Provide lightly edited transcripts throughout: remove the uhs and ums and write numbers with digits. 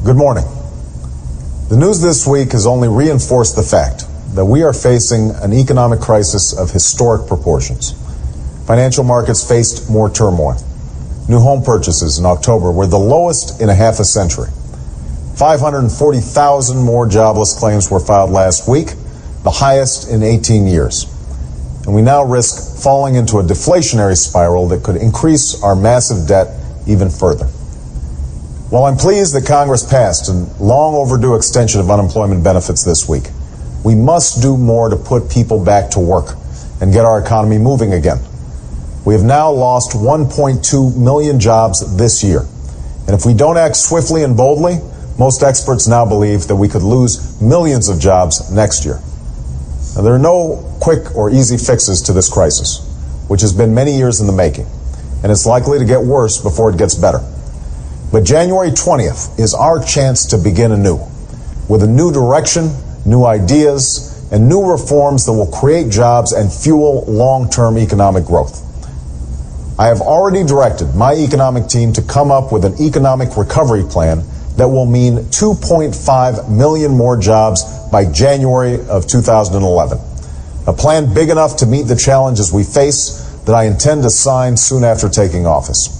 Good morning. The news this week has only reinforced the fact that we are facing an economic crisis of historic proportions. Financial markets faced more turmoil. New home purchases in October were the lowest in a half a century. 540,000 more jobless claims were filed last week, the highest in 18 years. And we now risk falling into a deflationary spiral that could increase our massive debt even further. While I'm pleased that Congress passed a long overdue extension of unemployment benefits this week, we must do more to put people back to work and get our economy moving again. We have now lost 1.2 million jobs this year. And if we don't act swiftly and boldly, most experts now believe that we could lose millions of jobs next year. Now, there are no quick or easy fixes to this crisis, which has been many years in the making, and it's likely to get worse before it gets better. But January 20th is our chance to begin anew, with a new direction, new ideas, and new reforms that will create jobs and fuel long-term economic growth. I have already directed my economic team to come up with an economic recovery plan that will mean 2.5 million more jobs by January of 2011. A plan big enough to meet the challenges we face that I intend to sign soon after taking office.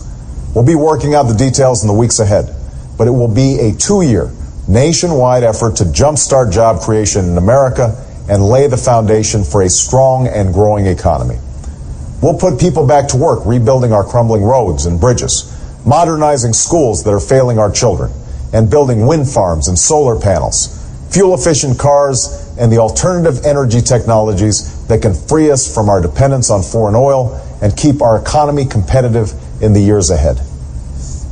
We'll be working out the details in the weeks ahead, but it will be a 2-year, nationwide effort to jumpstart job creation in America and lay the foundation for a strong and growing economy. We'll put people back to work rebuilding our crumbling roads and bridges, modernizing schools that are failing our children, and building wind farms and solar panels, fuel-efficient cars, and the alternative energy technologies that can free us from our dependence on foreign oil and keep our economy competitive in the years ahead.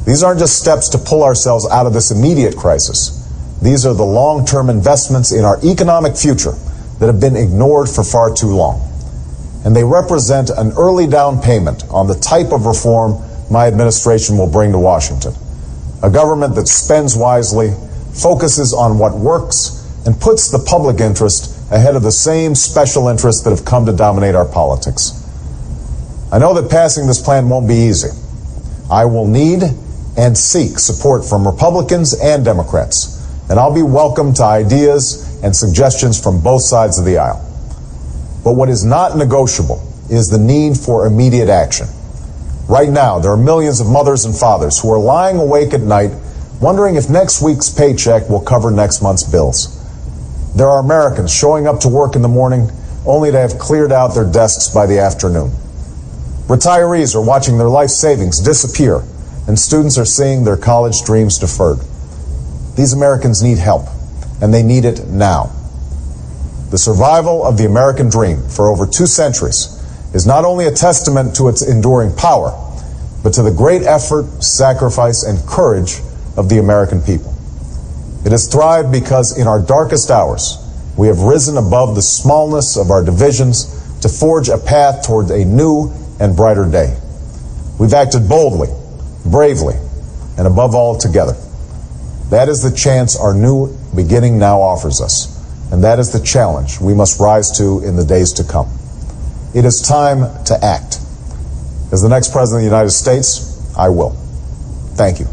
These aren't just steps to pull ourselves out of this immediate crisis. These are the long-term investments in our economic future that have been ignored for far too long. And they represent an early down payment on the type of reform my administration will bring to Washington. A government that spends wisely, focuses on what works, and puts the public interest ahead of the same special interests that have come to dominate our politics. I know that passing this plan won't be easy. I will need and seek support from Republicans and Democrats, and I'll be welcome to ideas and suggestions from both sides of the aisle. But what is not negotiable is the need for immediate action. Right now, there are millions of mothers and fathers who are lying awake at night wondering if next week's paycheck will cover next month's bills. There are Americans showing up to work in the morning only to have cleared out their desks by the afternoon. Retirees are watching their life savings disappear, and students are seeing their college dreams deferred. These Americans need help, and they need it now. The survival of the American dream for over 2 centuries is not only a testament to its enduring power, but to the great effort, sacrifice, and courage of the American people. It has thrived because in our darkest hours, we have risen above the smallness of our divisions to forge a path toward a new and brighter day. We've acted boldly, bravely, and above all, together. That is the chance our new beginning now offers us, and that is the challenge we must rise to in the days to come. It is time to act. As the next President of the United States, I will. Thank you.